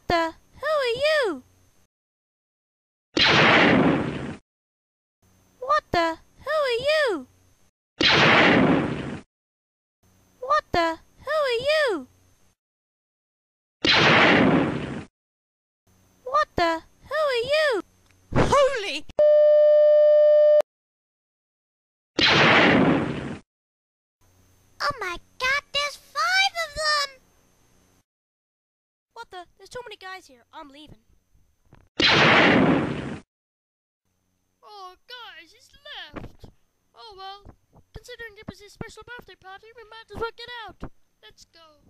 the? Who are you? What the? Who are you? What the? Who are you? What the? Who are you? Holy! Oh my god, there's 5 of them! What the? There's too many guys here. I'm leaving. Oh, guys, he's left. Oh well, considering it was his special birthday party, we might as well get out. Let's go.